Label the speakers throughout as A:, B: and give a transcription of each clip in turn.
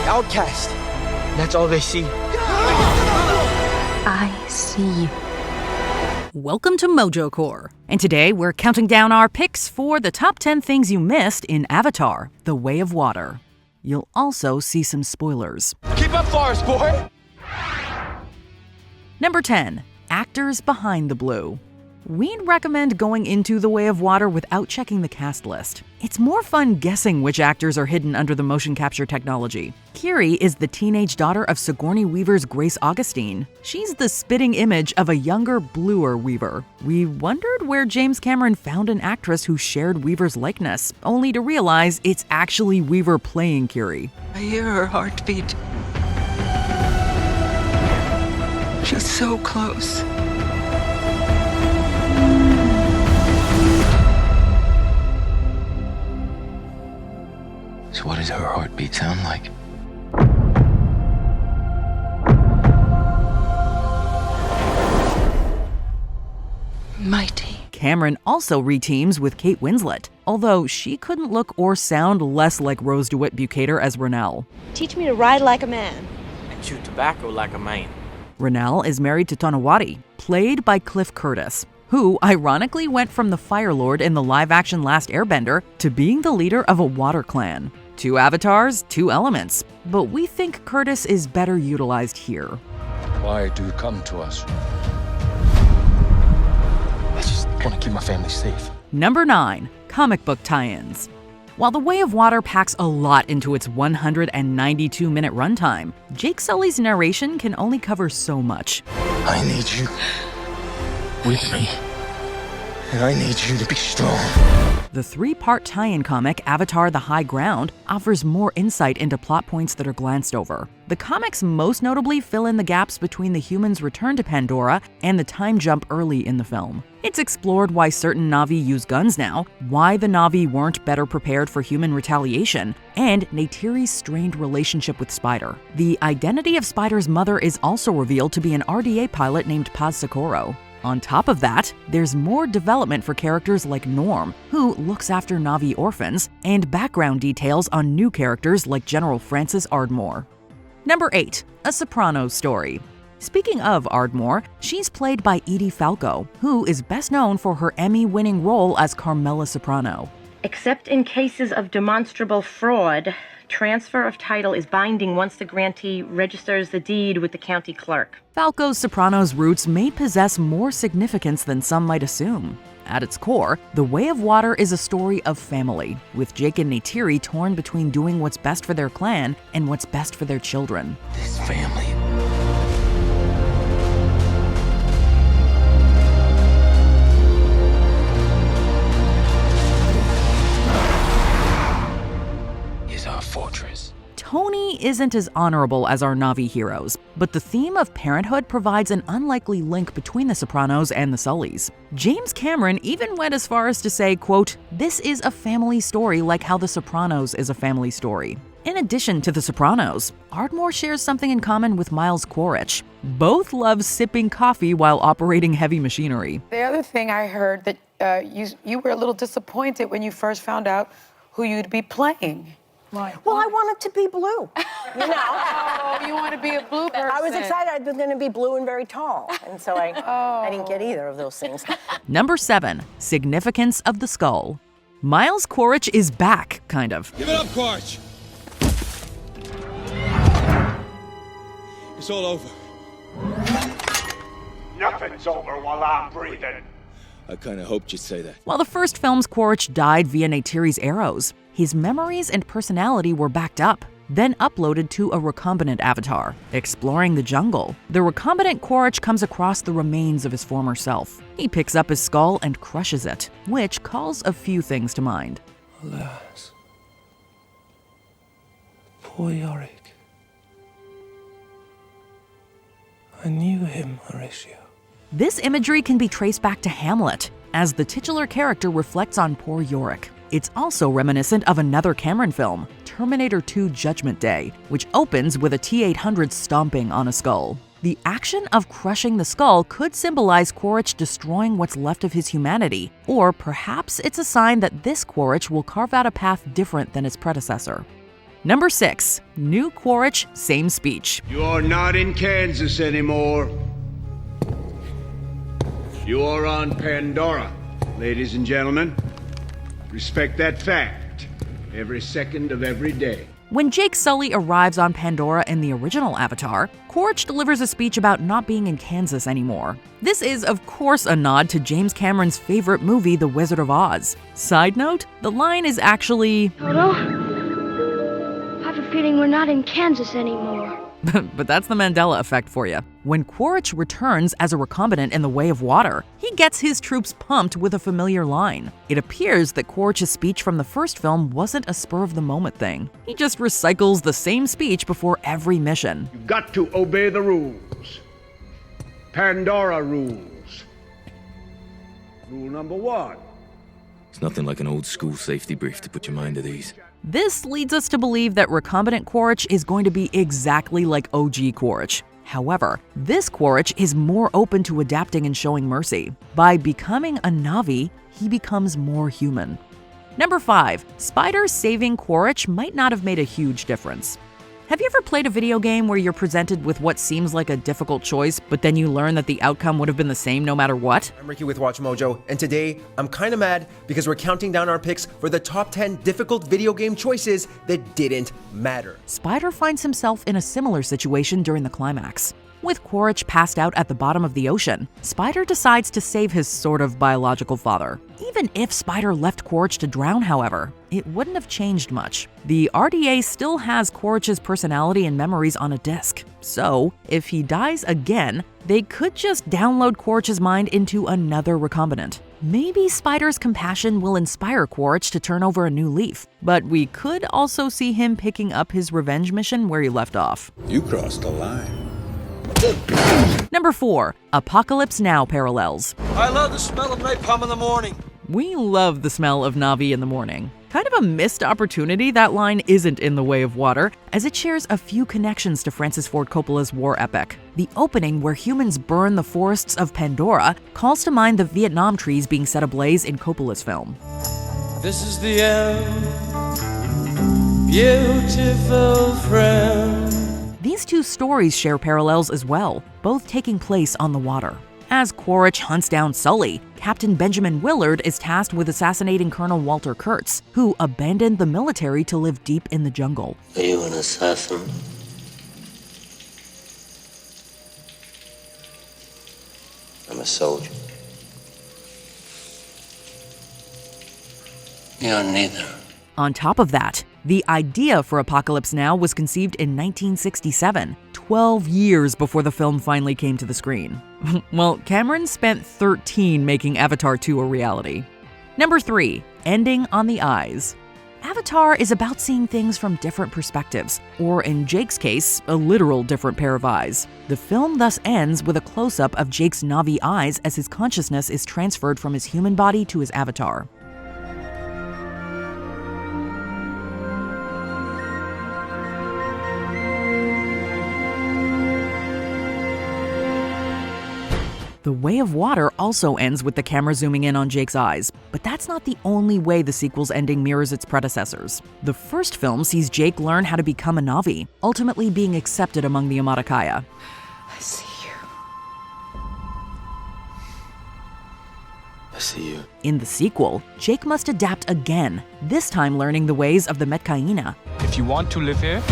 A: outcast. That's all they see.
B: I see you.
C: Welcome to Mojo Core, and today we're counting down our picks for the top 10 things you missed in Avatar: The Way of Water. You'll also see some spoilers.
A: Keep up, Forrest, boy!
C: Number 10. Actors behind the blue. We'd recommend going into The Way of Water without checking the cast list. It's more fun guessing which actors are hidden under the motion capture technology. Kiri is the teenage daughter of Sigourney Weaver's Grace Augustine. She's the spitting image of a younger, bluer Weaver. We wondered where James Cameron found an actress who shared Weaver's likeness, only to realize it's actually Weaver playing Kiri.
D: I hear her heartbeat. She's so close.
E: So what does her heartbeat sound like?
D: Mighty.
C: Cameron also reteams with Kate Winslet, although she couldn't look or sound less like Rose DeWitt-Bukater as Renelle.
F: Teach me to ride like a man.
A: And chew tobacco like a man.
C: Renelle is married to Tonawari, played by Cliff Curtis, who ironically went from the Fire Lord in the live-action Last Airbender to being the leader of a water clan. 2 avatars, 2 elements, but we think Curtis is better utilized here.
G: Why do you come to us?
A: I just want to keep my family safe.
C: Number 9. Comic book tie-ins. While The Way of Water packs a lot into its 192-minute runtime, Jake Sully's narration can only cover so much.
E: I need you with me. And I need you to be strong.
C: The 3-part tie-in comic Avatar: The High Ground offers more insight into plot points that are glanced over. The comics most notably fill in the gaps between the humans' return to Pandora and the time jump early in the film. It's explored why certain Na'vi use guns now, why the Na'vi weren't better prepared for human retaliation, and Neytiri's strained relationship with Spider. The identity of Spider's mother is also revealed to be an RDA pilot named Paz Socorro. On top of that, there's more development for characters like Norm, who looks after Na'vi orphans, and background details on new characters like General Francis Ardmore. Number 8. A Sopranos Story. Speaking of Ardmore, she's played by Edie Falco, who is best known for her Emmy-winning role as Carmela Soprano.
F: Except in cases of demonstrable fraud, transfer of title is binding once the grantee registers the deed with the county clerk.
C: Falco's Sopranos roots may possess more significance than some might assume. At its core, The Way of Water is a story of family, with Jake and Neytiri torn between doing what's best for their clan and what's best for their children.
E: This family. Is our fortress.
C: Tony isn't as honorable as our Na'vi heroes, but the theme of parenthood provides an unlikely link between the Sopranos and the Sullys. James Cameron even went as far as to say, quote, "This is a family story like how The Sopranos is a family story." In addition to The Sopranos, Ardmore shares something in common with Miles Quaritch. Both love sipping coffee while operating heavy machinery.
H: The other thing I heard that you were a little disappointed when you first found out who you'd be playing.
I: Well, I wanted to be blue, you know.
H: Oh, you want to be a blue person.
I: I was excited I was going to be blue and very tall, and so I didn't get either of those things.
C: Number 7. Significance of the Skull. Miles Quaritch is back, kind of.
G: Give it up, Quaritch. It's all over.
J: Nothing's over while I'm breathing.
G: I kind of hoped you'd say that.
C: While the first film's Quaritch died via Neytiri's arrows, his memories and personality were backed up, then uploaded to a recombinant avatar. Exploring the jungle, the recombinant Quaritch comes across the remains of his former self. He picks up his skull and crushes it, which calls a few things to mind.
G: Alas. Poor Yorick. I knew him, Horatio.
C: This imagery can be traced back to Hamlet, as the titular character reflects on poor Yorick. It's also reminiscent of another Cameron film, Terminator 2: Judgment Day, which opens with a T-800 stomping on a skull. The action of crushing the skull could symbolize Quaritch destroying what's left of his humanity, or perhaps it's a sign that this Quaritch will carve out a path different than its predecessor. Number 6. New Quaritch, same speech.
J: You're not in Kansas anymore. You are on Pandora, ladies and gentlemen. Respect that fact every second of every day.
C: When Jake Sully arrives on Pandora in the original Avatar, Quaritch delivers a speech about not being in Kansas anymore. This is, of course, a nod to James Cameron's favorite movie, The Wizard of Oz. Side note, the line is actually,
B: Toto, I have a feeling we're not in Kansas anymore.
C: but that's the Mandela effect for you. When Quaritch returns as a recombinant in The Way of Water, he gets his troops pumped with a familiar line. It appears that Quaritch's speech from the first film wasn't a spur-of-the-moment thing. He just recycles the same speech before every mission.
J: You've got to obey the rules. Pandora rules. Rule number 1.
E: It's nothing like an old school safety brief to put your mind at ease.
C: This leads us to believe that recombinant Quaritch is going to be exactly like OG Quaritch. However, this Quaritch is more open to adapting and showing mercy. By becoming a Na'vi, he becomes more human. Number 5. Spider saving Quaritch might not have made a huge difference. Have you ever played a video game where you're presented with what seems like a difficult choice, but then you learn that the outcome would have been the same no matter what?
K: I'm Ricky with Watch Mojo, and today I'm kinda mad because we're counting down our picks for the top 10 difficult video game choices that didn't matter.
C: Spider finds himself in a similar situation during the climax. With Quaritch passed out at the bottom of the ocean, Spider decides to save his sort of biological father. Even if Spider left Quaritch to drown, however, it wouldn't have changed much. The RDA still has Quaritch's personality and memories on a disk. So, if he dies again, they could just download Quaritch's mind into another recombinant. Maybe Spider's compassion will inspire Quaritch to turn over a new leaf, but we could also see him picking up his revenge mission where he left off.
G: You crossed the line.
C: Number 4. Apocalypse Now parallels.
A: I love the smell of napalm in the morning.
C: We love the smell of Na'vi in the morning. Kind of a missed opportunity that line isn't in The Way of Water, as it shares a few connections to Francis Ford Coppola's war epic. The opening, where humans burn the forests of Pandora, calls to mind the Vietnam trees being set ablaze in Coppola's film.
A: This is the end, beautiful friend.
C: These two stories share parallels as well, both taking place on the water. As Quaritch hunts down Sully, Captain Benjamin Willard is tasked with assassinating Colonel Walter Kurtz, who abandoned the military to live deep in the jungle.
L: Are you an assassin? I'm a soldier. You're neither.
C: On top of that, the idea for Apocalypse Now was conceived in 1967, 12 years before the film finally came to the screen. Well, Cameron spent 13 making Avatar 2 a reality. Number 3. Ending on the eyes. Avatar is about seeing things from different perspectives, or in Jake's case, a literal different pair of eyes. The film thus ends with a close-up of Jake's Na'vi eyes as his consciousness is transferred from his human body to his avatar. The Way of Water also ends with the camera zooming in on Jake's eyes, but that's not the only way the sequel's ending mirrors its predecessors. The first film sees Jake learn how to become a Na'vi, ultimately being accepted among the Amatakaya.
D: I see you.
E: I see you.
C: In the sequel, Jake must adapt again, this time learning the ways of the Metkaina.
A: If you want to live here,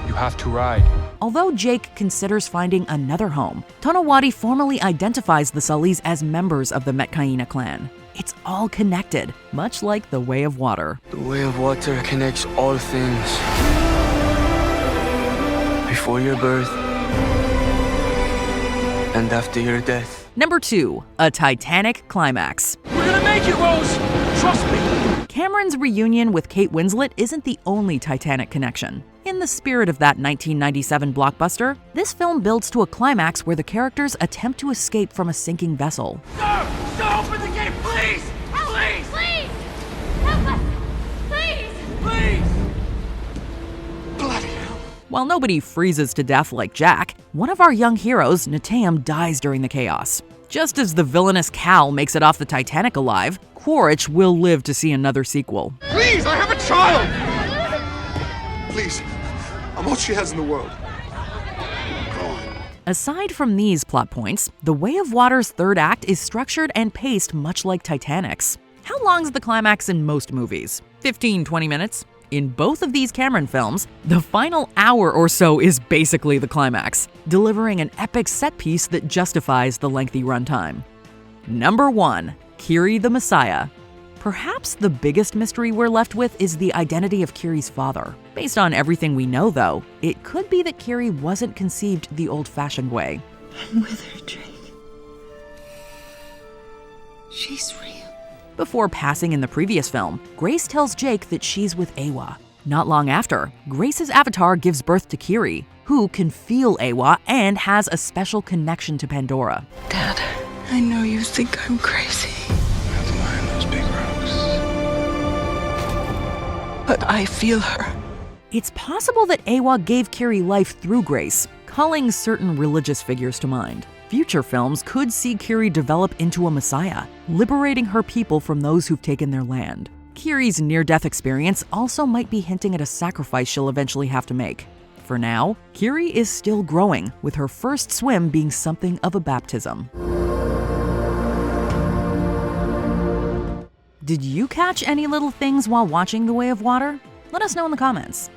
A: you have to ride.
C: Although Jake considers finding another home, Tonawati formally identifies the Sullys as members of the Metkaina clan. It's all connected, much like The Way of Water.
E: The Way of Water connects all things. Before your birth and after your death.
C: Number 2. A Titanic Climax.
A: We're gonna make it, Rose! Trust me!
C: Cameron's reunion with Kate Winslet isn't the only Titanic connection. In the spirit of that 1997 blockbuster, this film builds to a climax where the characters attempt to escape from a sinking vessel.
A: Sir! Sir, open the gate, please! Please!
B: Please! Help us! Please!
A: Please! Bloody hell.
C: While nobody freezes to death like Jack, one of our young heroes, Nateum, dies during the chaos. Just as the villainous Cal makes it off the Titanic alive, Quaritch will live to see another sequel.
J: Please, I have a child!
M: please. I'm all she has in the world.
C: Aside from these plot points, The Way of Water's third act is structured and paced much like Titanic's. How long's the climax in most movies? 15-20 minutes? In both of these Cameron films, the final hour or so is basically the climax, delivering an epic set piece that justifies the lengthy runtime. Number 1. Kiri the Messiah. Perhaps the biggest mystery we're left with is the identity of Kiri's father. Based on everything we know, though, it could be that Kiri wasn't conceived the old-fashioned way.
D: I'm with her, Drake. She's real.
C: Before passing in the previous film, Grace tells Jake that she's with Awa. Not long after, Grace's avatar gives birth to Kiri, who can feel Awa and has a special connection to Pandora.
D: Dad, I know you think I'm crazy.
M: Not lying those big rocks.
D: But I feel her.
C: It's possible that Awa gave Kiri life through Grace, calling certain religious figures to mind. Future films could see Kiri develop into a messiah, liberating her people from those who've taken their land. Kiri's near-death experience also might be hinting at a sacrifice she'll eventually have to make. For now, Kiri is still growing, with her first swim being something of a baptism. Did you catch any little things while watching The Way of Water? Let us know in the comments.